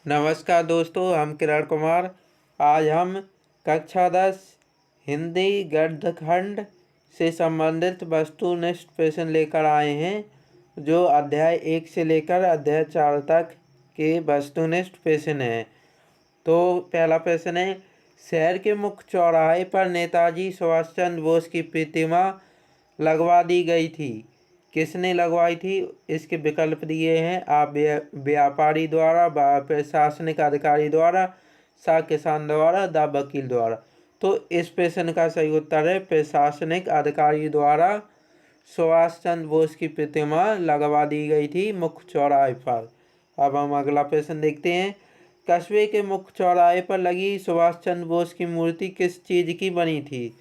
नमस्कार दोस्तों, हम किरण कुमार। आज हम कक्षा 10 हिंदी गद्यखंड से संबंधित वस्तुनिष्ठ प्रश्न लेकर आए हैं, जो अध्याय 1 से लेकर अध्याय 4 तक के वस्तुनिष्ठ प्रश्न हैं। तो पहला प्रश्न है, शहर के मुख्य चौराहे पर नेताजी सुभाष चंद्र बोस की प्रतिमा लगवा दी गई थी। किसने लगवाई थी? इसके विकल्प दिए हैं। आ व्यापारी द्वारा, बा प्रशासनिक अधिकारी द्वारा, सा किसान द्वारा, दा वकील द्वारा। तो इस प्रश्न का सही उत्तर है प्रशासनिक अधिकारी द्वारा सुभाष चंद्र बोस की प्रतिमा लगवा दी गई थी मुख्य चौराहे पर। अब हम अगला प्रश्न देखते हैं। कस्बे के मुख्य चौराहे पर लगी सुभाष चंद्र बोस की मूर्ति किस चीज की बनी थी?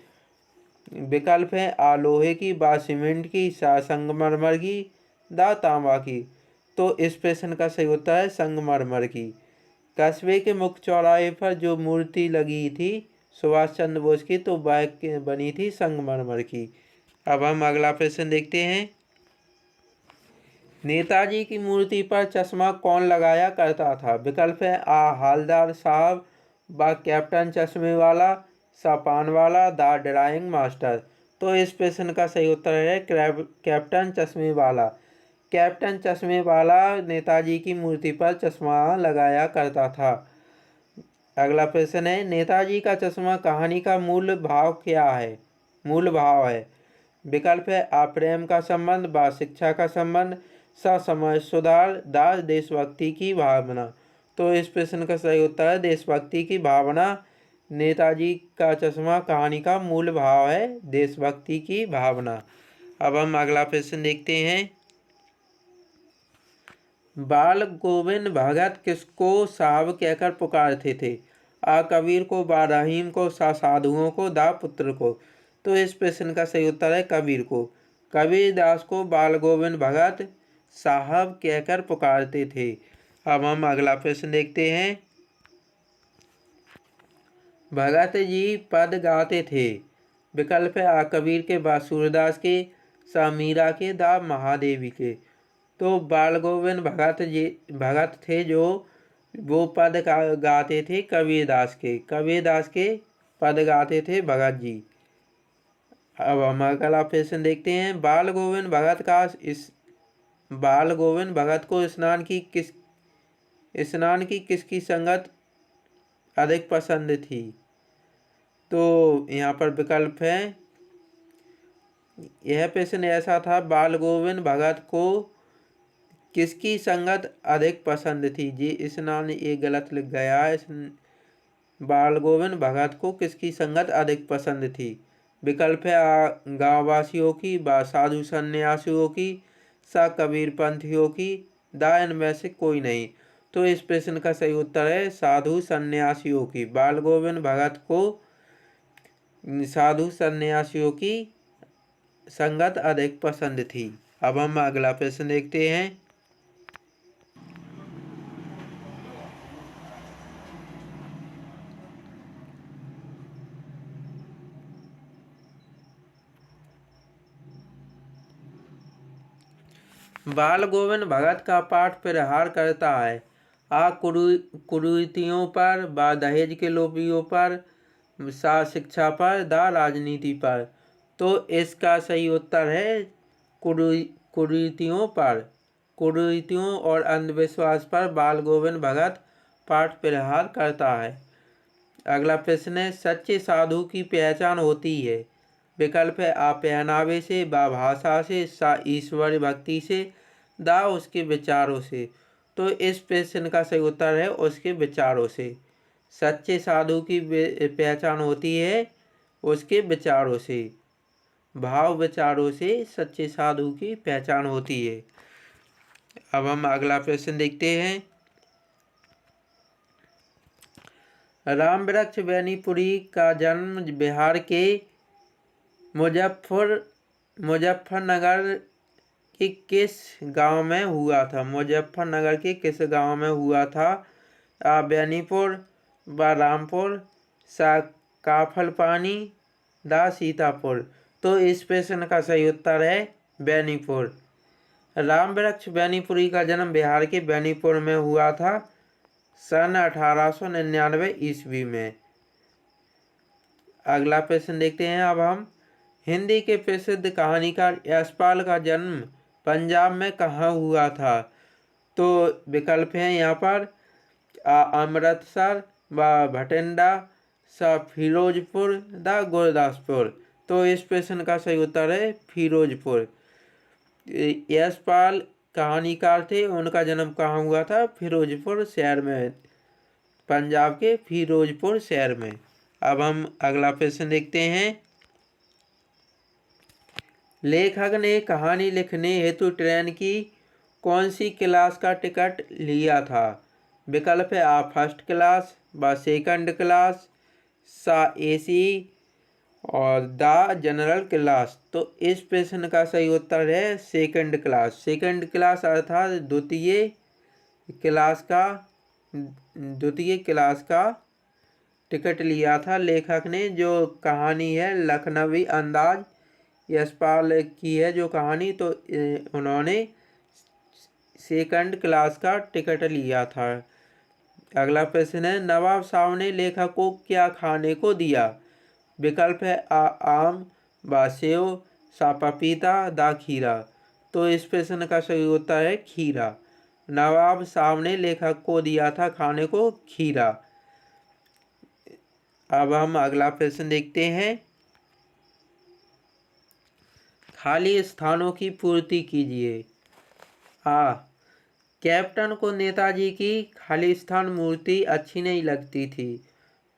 विकल्प है आ लोहे की, बा सीमेंट की, सा संगमरमर की, दा तांबा की। तो इस प्रश्न का सही उत्तर है संगमरमर की। कस्बे के मुख्य चौराहे पर जो मूर्ति लगी थी सुभाष चंद्र बोस की, तो वह बनी थी संगमरमर की। अब हम अगला प्रश्न देखते हैं। नेताजी की मूर्ति पर चश्मा कौन लगाया करता था? विकल्प है आ हवलदार साहब, बा कैप्टन चश्मे वाला, सा पान वाला, दा ड्राइंग मास्टर। तो इस प्रश्न का सही उत्तर है कैप्टन चश्मे वाला। कैप्टन चश्मे वाला नेताजी की मूर्ति पर चश्मा लगाया करता था। अगला प्रश्न है, नेताजी का चश्मा कहानी का मूल भाव क्या है? मूल भाव है। विकल्प है आ प्रेम का संबंध, बा शिक्षा का संबंध, सा समाज सुधार, दा देशभक्ति की भावना। तो इस प्रश्न का सही उत्तर है देशभक्ति की भावना। नेताजी का चश्मा कहानी का मूल भाव है देशभक्ति की भावना। अब हम अगला प्रश्न देखते हैं। बाल गोविंद भगत किसको साहब कहकर पुकारते थे? आ कबीर को, बा रहीम को, सा साधुओं को, दा पुत्र को। तो इस प्रश्न का सही उत्तर है कबीर को। कबीर दास को बाल गोविंद भगत साहब कहकर पुकारते थे। अब हम अगला प्रश्न देखते हैं। भगत जी पद गाते थे। विकल्प है आ कबीर के, बा सूरदास के, सा मीरा के, दा महादेवी के। तो बाल गोविंद भगत थे जो वो पद गाते थे कबीरदास के पद गाते थे भगत जी। अब हम अगला प्रश्न देखते हैं। बाल गोविंद भगत को स्नान की किसकी संगत अधिक पसंद थी? तो यहाँ पर विकल्प है। यह प्रश्न ऐसा था, बाल गोविंद भगत को किसकी संगत अधिक पसंद थी? जी स्नान ये गलत लिख गया है। बाल गोविंद भगत को किसकी संगत अधिक पसंद थी? विकल्प है आ गाँव वासियों की, बा साधु सन्यासियों की, सा कबीर पंथियों की, दा इनमें से कोई नहीं। तो इस प्रश्न का सही उत्तर है साधु सन्यासियों की। बाल गोविंद भगत को साधु सन्यासियों की संगत अधिक पसंद थी। अब हम अगला प्रश्न देखते हैं। बाल गोविंद भगत का पाठ प्रहार करता है आ कुरीतियों पर, बा दहेज के लोभियों पर, सा शिक्षा पर, दा राजनीति पर। तो इसका सही उत्तर है कुरीतियों पर। कुरीतियों और अंधविश्वास पर बाल गोविंद भगत पाठ प्रहार करता है। अगला प्रश्न है, सच्चे साधु की पहचान होती है। विकल्प है आ पहनावे से, बा भाषा से, सा ईश्वर भक्ति से, दा उसके विचारों से। तो इस प्रश्न का सही उत्तर है उसके विचारों से। सच्चे साधु की पहचान होती है उसके विचारों से। भाव विचारों से सच्चे साधु की पहचान होती है। अब हम अगला प्रश्न देखते हैं। राम वृक्ष बेनीपुरी का जन्म बिहार के मुजफ्फरनगर के किस गांव में हुआ था? मुजफ्फरनगर के किस गांव में हुआ था? आ बेनीपुर, बा रामपुर, सा काफल पानी, दा सीतापुर। तो इस प्रश्न का सही उत्तर है बेनीपुर। राम वृक्ष बेनीपुरी का जन्म बिहार के बेनीपुर में हुआ था। सन 1899 ईस्वी में। अगला प्रश्न देखते हैं अब हम। हिंदी के प्रसिद्ध कहानीकार यशपाल का जन्म पंजाब में कहाँ हुआ था? तो विकल्प हैं यहाँ पर अमृतसर, व भटिंडा, सा फिरोजपुर, द गुरदासपुर। तो इस प्रश्न का सही उत्तर है फिरोजपुर। यशपाल कहानीकार थे, उनका जन्म कहाँ हुआ था? फिरोजपुर शहर में, पंजाब के फिरोजपुर शहर में। अब हम अगला प्रश्न देखते हैं। लेखक ने कहानी लिखने हेतु ट्रेन की कौन सी क्लास का टिकट लिया था? विकल्प है फर्स्ट क्लास, व सेकंड क्लास, सा एसी और द जनरल क्लास। तो इस प्रश्न का सही उत्तर है सेकंड क्लास। सेकंड क्लास अर्थात द्वितीय क्लास का टिकट लिया था लेखक ने। जो कहानी है लखनवी अंदाज, यशपाल की है जो कहानी, तो उन्होंने सेकंड क्लास का टिकट लिया था। अगला प्रश्न है, नवाब साहब ने लेखक को क्या खाने को दिया? विकल्प है आम, व सेव, सा पपीता, दा खीरा। तो इस प्रश्न का सही उत्तर है खीरा। नवाब साहब ने लेखक को दिया था खाने को खीरा। अब हम अगला प्रश्न देखते हैं। खाली स्थानों की पूर्ति कीजिए। कैप्टन को नेताजी की खालिस्तान मूर्ति अच्छी नहीं लगती थी।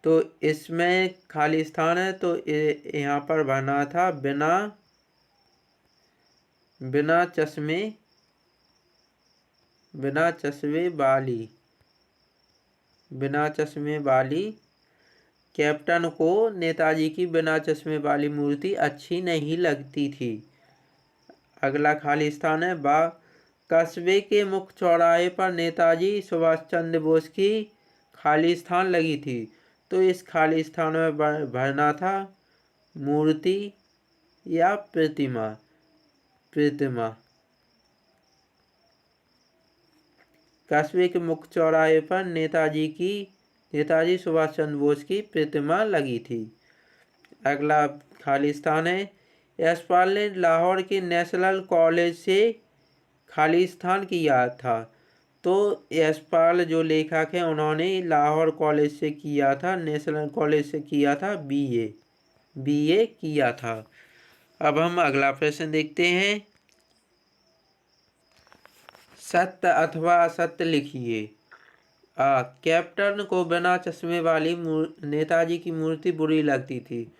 तो इसमें खाली स्थान है, तो यहाँ पर बना था बिना चश्मे वाली कैप्टन को नेताजी की बिना चश्मे वाली मूर्ति अच्छी नहीं लगती थी। अगला खाली स्थान है कस्बे के मुख्य चौराहे पर नेताजी सुभाष चंद्र बोस की खाली स्थान लगी थी। तो इस खाली स्थान में भरना था मूर्ति या प्रतिमा। कस्बे के मुख्य चौराहे पर नेताजी सुभाष चंद्र बोस की प्रतिमा लगी थी। अगला खाली स्थान है यशपाल ने लाहौर के नेशनल कॉलेज से खाली स्थान किया था। तो यशपाल जो लेखक हैं उन्होंने लाहौर कॉलेज से किया था, नेशनल कॉलेज से किया था बीए किया था। अब हम अगला प्रश्न देखते हैं। सत्य अथवा असत्य लिखिए। कैप्टन को बिना चश्मे वाली नेताजी की मूर्ति बुरी लगती थी।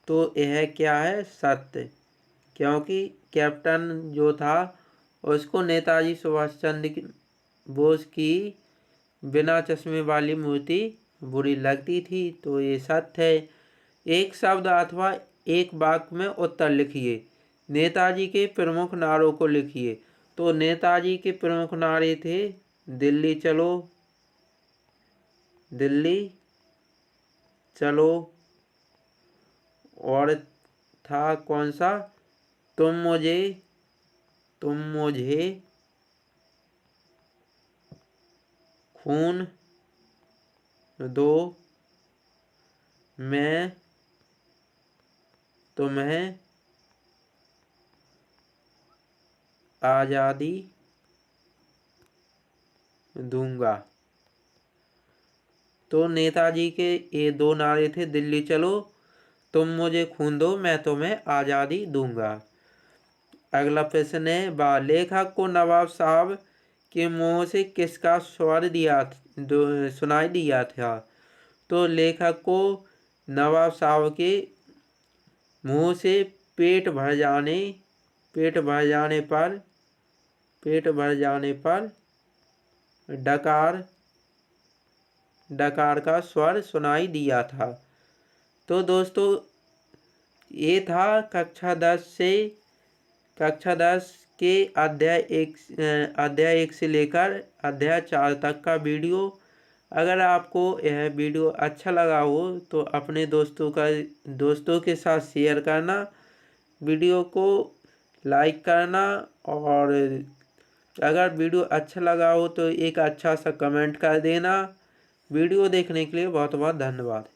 तो यह क्या है? सत्य। क्योंकि कैप्टन जो था उसको नेताजी सुभाष चंद्र बोस की बिना चश्मे वाली मूर्ति बुरी लगती थी। तो ये सत्य है। एक शब्द अथवा एक वाक्य में उत्तर लिखिए। नेताजी के प्रमुख नारों को लिखिए। तो नेताजी के प्रमुख नारे थे दिल्ली चलो, दिल्ली चलो, और था कौन सा? तुम मुझे खून दो, मैं तुम्हें आज़ादी दूंगा। तो नेताजी के ये दो नारे थे, दिल्ली चलो, तुम मुझे खून दो, मैं तुम्हें आज़ादी दूंगा। अगला प्रश्न है लेखक को नवाब साहब के मुंह से किसका स्वर सुनाई दिया था? तो लेखक को नवाब साहब के मुंह से पेट भर जाने पर डकार का स्वर सुनाई दिया था। तो दोस्तों ये था कक्षा 10 के अध्याय 1 से लेकर अध्याय 4 तक का वीडियो। अगर आपको यह वीडियो अच्छा लगा हो तो अपने दोस्तों के साथ शेयर करना, वीडियो को लाइक करना, और अगर वीडियो अच्छा लगा हो तो एक अच्छा सा कमेंट कर देना। वीडियो देखने के लिए बहुत बहुत धन्यवाद।